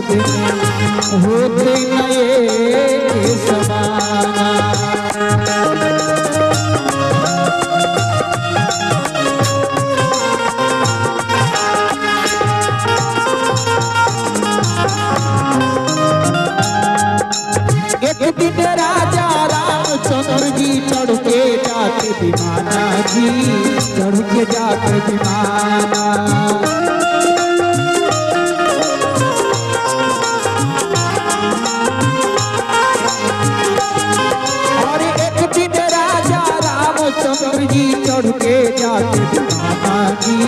दिन होते नए समाना। एक दिन राजा रामचंद्र जी चढ़ के जाते विमाना जी, चढ़ के जाते विमाना। और एक दिन राजा रामचंद्र जी चढ़ के जाते विमाना जी,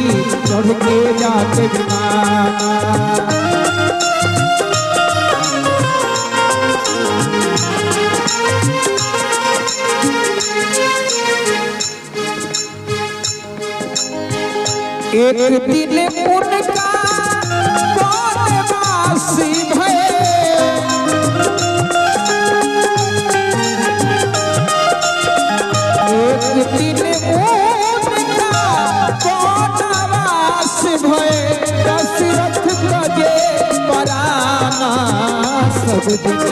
चढ़ के जाते विमाना। एक दिन उनका वनवासी भय, एक दिन उनका वनवासी भय, दशरथ तजे पराना। सब दिन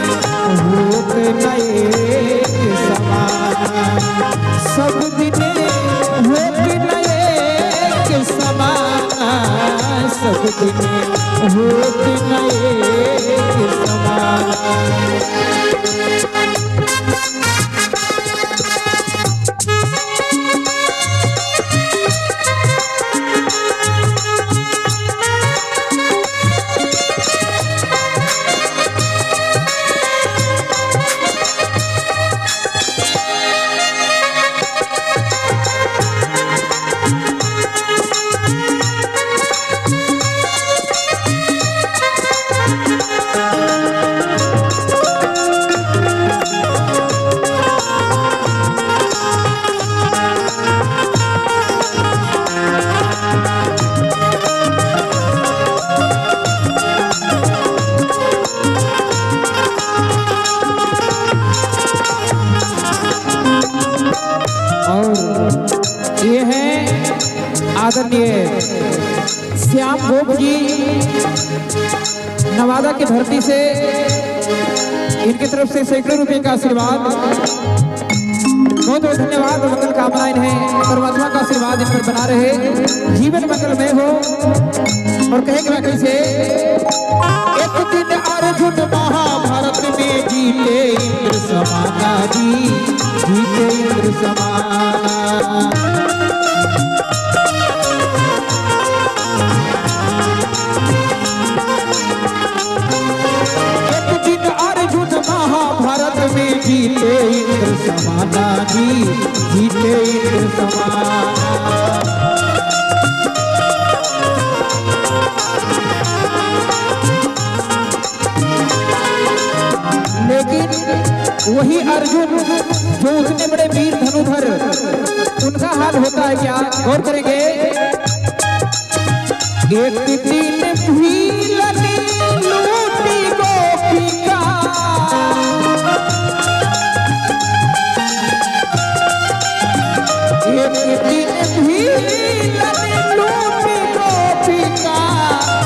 होते नए समाना, सब दिन होते नए समाना, सब दिन होते नए समाना। ये है आदरणीय श्याम भोग जी, नवादा की धरती से। इनकी तरफ से सैकड़ों रुपए का आशीर्वाद, बहुत बहुत धन्यवाद और मंगल कामनाएं हैं। परमात्मा का आशीर्वाद इन पर बना रहे, जीवन मंगलमय हो। और कहेगा कैसे, एक दिन अर्जुन महाभारत में जीते इंद्र समाना जी, जीते इंद्र समाना। एक दिन अर्जुन महाभारत में जीते इंद्र समाना जी, जीते इंद्र समाना। लेकिन वही अर्जुन जो उतने बड़े वीर धनुधर, उनका हाल होता है क्या, गौर करेंगे। एक दिन भीलनी लूटी गोपिका, एक दिन भीलनी लूटी गोपिका,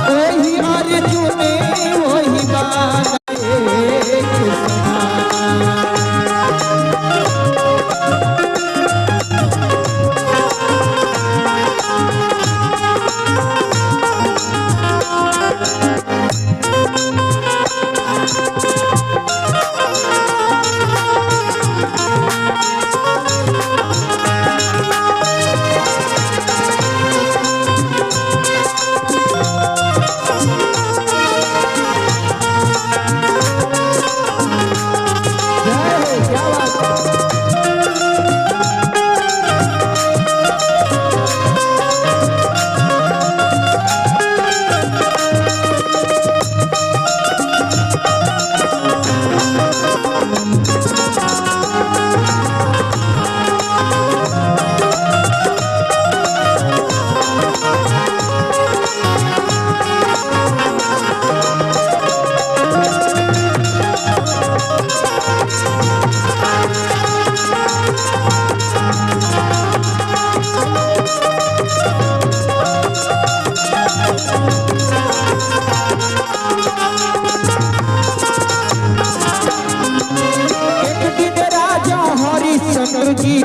वही अर्जुन वही बात।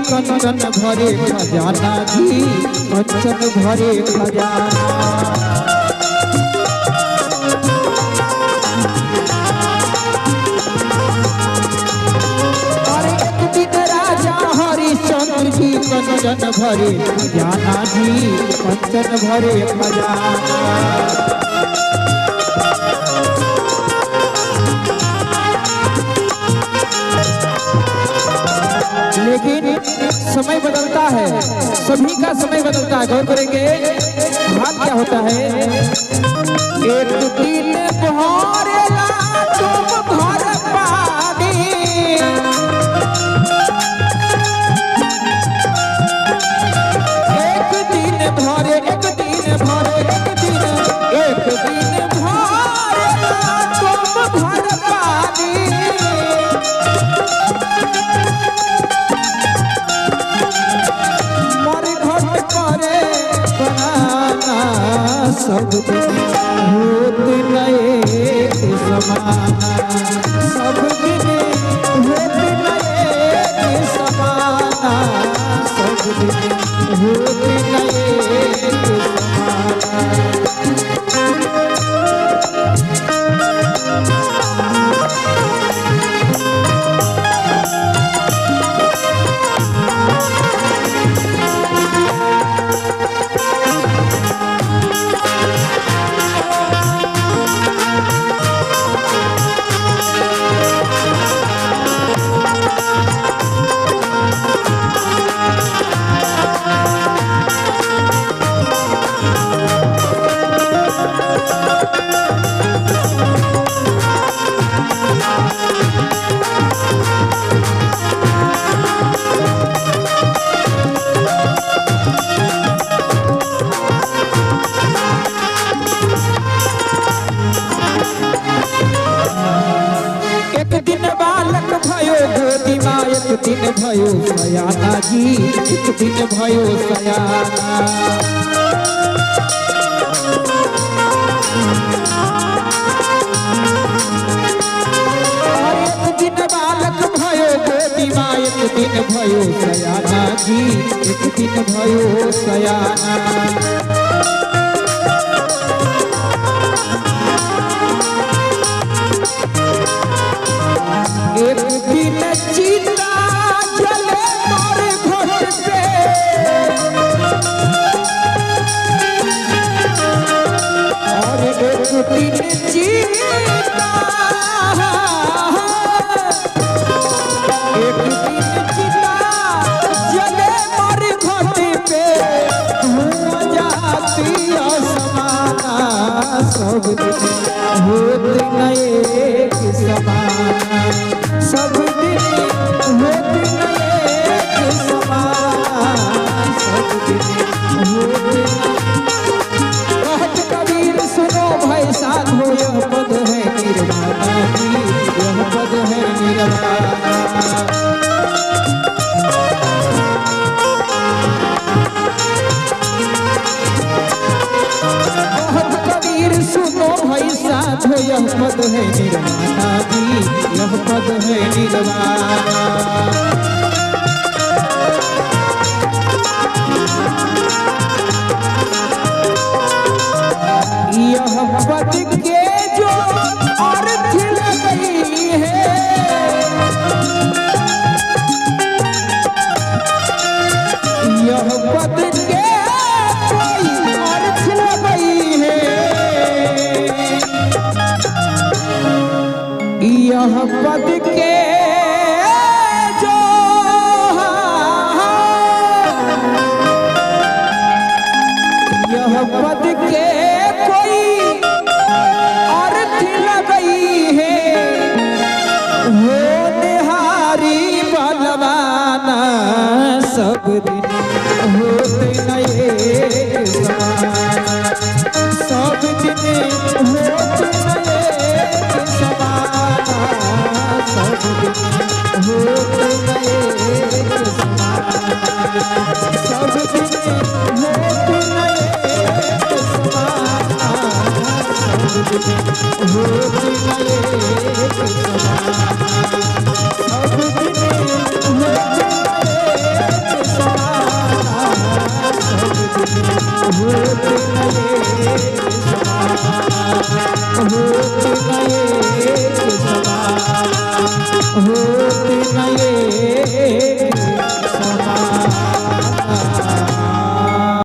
कंचन भरे खजाना जी कंचन भरे खजाना। जी कंचन भरे खजाना जी कंचन भरे खजाना। लेकिन समय बदलता है, सभी का समय बदलता है। गौर करेंगे हाथ क्या होता है। एक दिन भरेला तुम भर पानी, सब दिन होत नए समाना, सब दिन होत नए समाना, सब दिन होत नए समाना। एक दिन भयो सयाना जी एक दिन भयो सयाना। एक दिन बालक भयो गोदी माँ एक दिन भयो सयाना जी एक दिन भयो सयाना। एक दिन चिता जले मोर घर पे, और एक दिन चिता जले मोर घर पे, धुआं जाती आसमाना, सब दिन होत नए समाना, सब दिन होत नए समाना, सब दिन होत। कहत कबीर सुनो भाई साथ हो यह पद है निर्वाणा जी, यह पद है निर्वाणा। सुनो भाई साथ यह पद है निर्वाणा जी, यह पद है निर्वाणा। यह पद के जो अर्थ लगई है, यह पद के कोई अर्थ लगई है, यह पद के जो यह पद के कोई अर्थ लगई है, वो निहारी बलवाना, सब दिन होत नए समाना, सब दिन होत नए समाना, सब दिन होत नए समाना, सब दिन होत नए समाना, सब दिन होत नए समाना, सब दिन होत नए हो